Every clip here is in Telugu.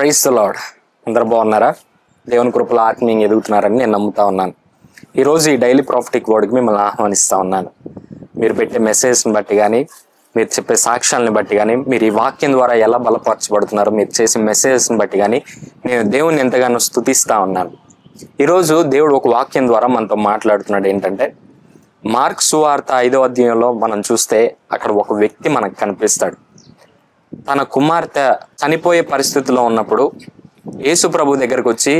Praise the lord. అందరూ బాగున్నారా? దేవుని కృపలో ఆత్మీయంగా ఎదుగుతున్నారని నేను నమ్ముతా ఉన్నాను. ఈరోజు ఈ డైలీ ప్రాఫిటిక్ వర్డ్కి మిమ్మల్ని ఆహ్వానిస్తూ ఉన్నాను. మీరు పెట్టే మెసేజ్ని బట్టి కానీ, మీరు చెప్పే సాక్ష్యాలను బట్టి కానీ, మీరు ఈ వాక్యం ద్వారా ఎలా బలపరచబడుతున్నారో, మీరు చేసే మెసేజ్ని బట్టి కానీ నేను దేవుని ఎంతగానో స్తుతిస్తూ ఉన్నాను. ఈరోజు దేవుడు ఒక వాక్యం ద్వారా మనతో మాట్లాడుతున్నాడు. ఏంటంటే, మార్క్ సువార్త 5వ అధ్యాయంలో మనం చూస్తే అక్కడ ఒక వ్యక్తి మనకు కనిపిస్తాడు. తన కుమార్తె చనిపోయే పరిస్థితిలో ఉన్నప్పుడు యేసు ప్రభు దగ్గరకు వచ్చి,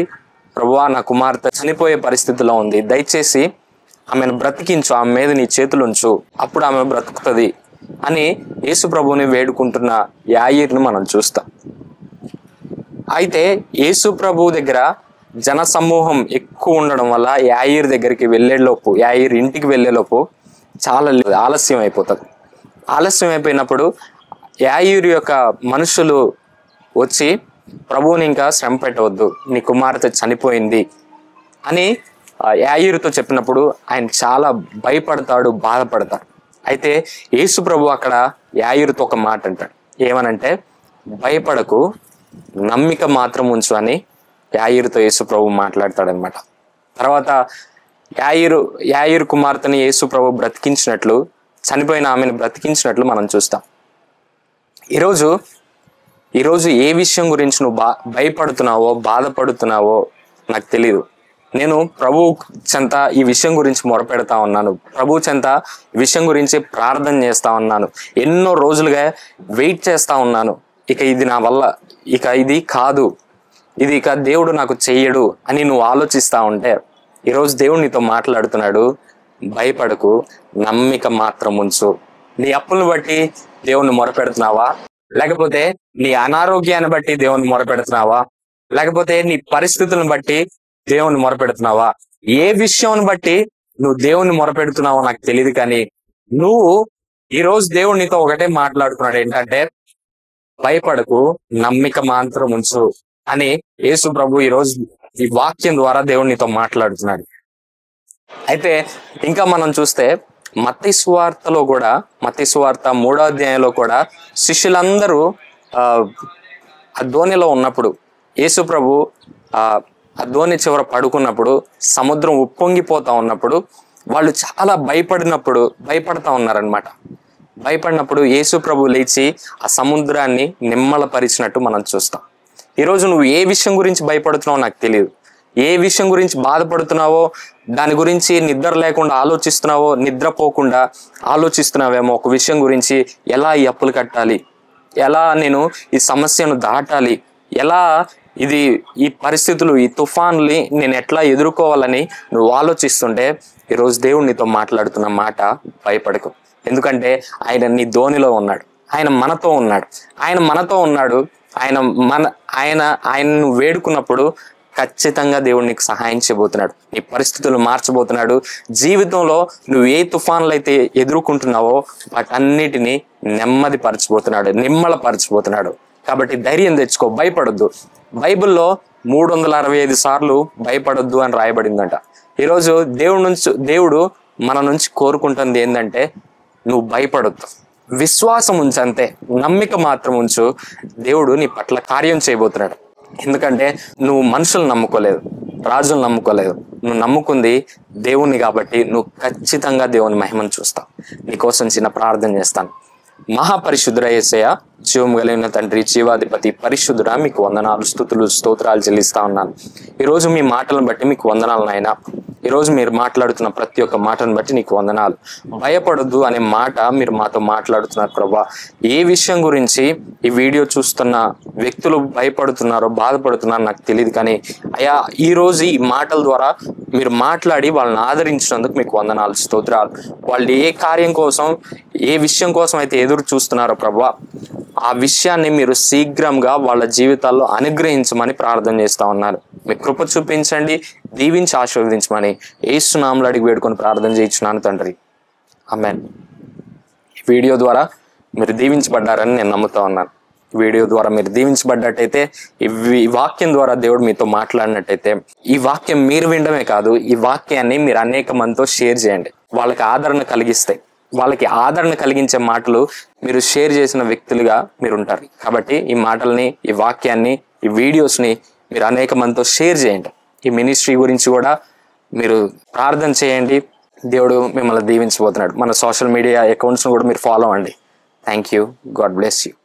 ప్రభువా, నా కుమార్తె చనిపోయే పరిస్థితిలో ఉంది, దయచేసి ఆమెను బ్రతికించు, ఆమె మీద నీ చేతులు ఉంచు, అప్పుడు ఆమె బ్రతుకుతుంది అని యేసు ప్రభుని వేడుకుంటున్న యాయీర్ని మనం చూస్తాం. అయితే యేసు ప్రభు దగ్గర జన సమూహం ఎక్కువ ఉండడం వల్ల యాయీర్ దగ్గరికి వెళ్ళేలోపు, యాయీర్ ఇంటికి వెళ్ళేలోపు చాలా ఆలస్యం అయిపోతుంది. ఆలస్యం అయిపోయినప్పుడు యాయీరు యొక్క మనుషులు వచ్చి, ప్రభువుని ఇంకా శ్రమ పెట్టవద్దు, నీ కుమార్తె చనిపోయింది అని యాయీరుతో చెప్పినప్పుడు ఆయన చాలా భయపడతాడు, బాధపడతాడు. అయితే యేసు ప్రభు అక్కడ యాయీరుతో ఒక మాట అంటాడు. ఏమనంటే, భయపడకు, నమ్మిక మాత్రం ఉంచు అని యాయీరుతో యేసు ప్రభు మాట్లాడతాడనమాట. తర్వాత యాయీరు కుమార్తెని యేసు ప్రభు బ్రతికించినట్లు, చనిపోయిన ఆమెను బ్రతికించినట్లు మనం చూస్తాం. ఈరోజు ఏ విషయం గురించి నువ్వు భయపడుతున్నావో, బాధపడుతున్నావో నాకు తెలియదు. నేను ప్రభు చెంత ఈ విషయం గురించి మొరపెడతా ఉన్నాను. ప్రభు చెంత ఈ విషయం గురించి ప్రార్థన చేస్తా ఉన్నాను. ఎన్నో రోజులుగా వెయిట్ చేస్తా ఉన్నాను. ఇక ఇది నా వల్ల, ఇక ఇది కాదు, ఇది ఇక దేవుడు నాకు చెయ్యడు అని నువ్వు ఆలోచిస్తా ఉంటే, ఈరోజు దేవుడు నీతో మాట్లాడుతున్నాడు. భయపడకు, నమ్మిక మాత్రం ఉంచు. నీ అప్పులను బట్టి దేవుణ్ణి మొరపెడుతున్నావా? లేకపోతే నీ అనారోగ్యాన్ని బట్టి దేవుణ్ణి మొరపెడుతున్నావా? లేకపోతే నీ పరిస్థితులను బట్టి దేవుణ్ణి మొరపెడుతున్నావా? ఏ విషయం బట్టి నువ్వు దేవుణ్ణి మొరపెడుతున్నావో నాకు తెలియదు, కానీ నువ్వు ఈరోజు దేవుడు నీతో ఒకటే మాట్లాడుతున్నాడు. ఏంటంటే, భయపడకు, నమ్మిక మాత్రం ఉంచు అని యేసు ప్రభు ఈరోజు ఈ వాక్యం ద్వారా దేవుడు నీతో మాట్లాడుతున్నాడు. అయితే ఇంకా మనం చూస్తే మత్తయి సువార్తలో కూడా, మత్తయి సువార్త 3వ అధ్యాయంలో కూడా శిష్యులందరూ ఆ ధోనిలో ఉన్నప్పుడు, యేసు ప్రభు ఆ ధోని చివర పడుకున్నప్పుడు, సముద్రం ఉప్పొంగిపోతా ఉన్నప్పుడు వాళ్ళు చాలా భయపడతా ఉన్నారనమాట. భయపడినప్పుడు యేసు ప్రభు లేచి ఆ సముద్రాన్ని నిమ్మలపరిచినట్టు మనం చూస్తాం. ఈరోజు నువ్వు ఏ విషయం గురించి భయపడుతున్నావో నాకు తెలియదు. ఏ విషయం గురించి బాధపడుతున్నావో, దాని గురించి నిద్ర లేకుండా ఆలోచిస్తున్నావో, నిద్రపోకుండా ఆలోచిస్తున్నావేమో ఒక విషయం గురించి, ఎలా ఈ అప్పులు కట్టాలి, ఎలా నేను ఈ సమస్యను దాటాలి, ఎలా ఈ పరిస్థితులు, ఈ తుఫాన్లు నేను ఎట్లా ఎదుర్కోవాలని నువ్వు ఆలోచిస్తుంటే, ఈరోజు దేవుడు నీతో మాట్లాడుతున్న మాట, భయపడకు. ఎందుకంటే ఆయన నీ ధోనిలో ఉన్నాడు, ఆయన మనతో ఉన్నాడు. ఆయన నువ్వు వేడుకున్నప్పుడు ఖచ్చితంగా దేవుడు నీకు సహాయం చేయబోతున్నాడు. నీ పరిస్థితులు మార్చబోతున్నాడు. జీవితంలో నువ్వు ఏ తుఫాన్లు అయితే ఎదుర్కొంటున్నావో వాటన్నిటిని నిమ్మలపరచబోతున్నాడు. కాబట్టి ధైర్యం తెచ్చుకో, భయపడొద్దు. బైబిల్లో 365 సార్లు భయపడొద్దు అని రాయబడిందంట. ఈరోజు దేవుడు మన నుంచి కోరుకుంటుంది ఏంటంటే, నువ్వు భయపడొద్దు, విశ్వాసం ఉంచు, అంతే. నమ్మిక మాత్రం ఉంచు. దేవుడు నీ పట్ల కార్యం చేయబోతున్నాడు. ఎందుకంటే నువ్వు మనుషులు నమ్ముకోలేదు, రాజులు నమ్ముకోలేదు, నువ్వు నమ్ముకుంది దేవుణ్ణి. కాబట్టి నువ్వు ఖచ్చితంగా దేవుని మహిమను చూస్తావు. నీకోసం చిన్న ప్రార్థన చేస్తాను. మహాపరిశుద్ధుడ యేసయ్య, జీవం కలిగిన తండ్రి, జీవాధిపతి, పరిశుద్ధుడా, మీకు వందనాలు, స్తుతులు, స్తోత్రాలు చెల్లిస్తా ఉన్నాను. ఈరోజు మీ మాటలను బట్టి మీకు వందనాలు నాయనా. ఈరోజు మీరు మాట్లాడుతున్న ప్రతి ఒక్క మాటను బట్టి నీకు వందనాలు. భయపడొద్దు అనే మాట మీరు మాతో మాట్లాడుతున్నారు ప్రభా. ఏ విషయం గురించి ఈ వీడియో చూస్తున్న వ్యక్తులు భయపడుతున్నారో, బాధపడుతున్నారో నాకు తెలియదు, కానీ అయ్యా, ఈరోజు ఈ మాటల ద్వారా మీరు మాట్లాడి వాళ్ళని ఆదరించినందుకు మీకు వందనాలు, స్తోత్రాలు. వాళ్ళు ఏ కార్యం కోసం, ఏ విషయం కోసం అయితే ఎదురు చూస్తున్నారో ప్రభా, ఆ విషయాన్ని మీరు శీఘ్రంగా వాళ్ళ జీవితాల్లో అనుగ్రహించమని ప్రార్థన చేస్తా ఉన్నారు. మీ కృప చూపించండి, దీవించి ఆశీర్వదించమని యేసు నామములో అడిగి వేడుకొని ప్రార్థన చేయించున్నాను తండ్రి, ఆమేన్. ఈ వీడియో ద్వారా మీరు దీవించబడ్డారని నేను నమ్ముతా ఉన్నాను. వీడియో ద్వారా మీరు దీవించబడ్డట్టయితే, ఈ వాక్యం ద్వారా దేవుడు మీతో మాట్లాడినట్టయితే, ఈ వాక్యం మీరు వినడమే కాదు, ఈ వాక్యాన్ని మీరు అనేక మందితో షేర్ చేయండి. వాళ్ళకి ఆదరణ కలిగిస్తాయి. వాళ్ళకి ఆదరణ కలిగించే మాటలు మీరు షేర్ చేసిన వ్యక్తులుగా మీరు ఉంటారు. కాబట్టి ఈ మాటల్ని, ఈ వాక్యాన్ని ఈ వీడియోస్ని మీరు అనేక మందితో షేర్ చేయండి. ఈ మినిస్ట్రీ గురించి కూడా మీరు ప్రార్థన చేయండి. దేవుడు మిమ్మల్ని దీవించబోతున్నాడు. మన సోషల్ మీడియా అకౌంట్స్ను కూడా మీరు ఫాలో అవ్వండి. Thank you. God bless you.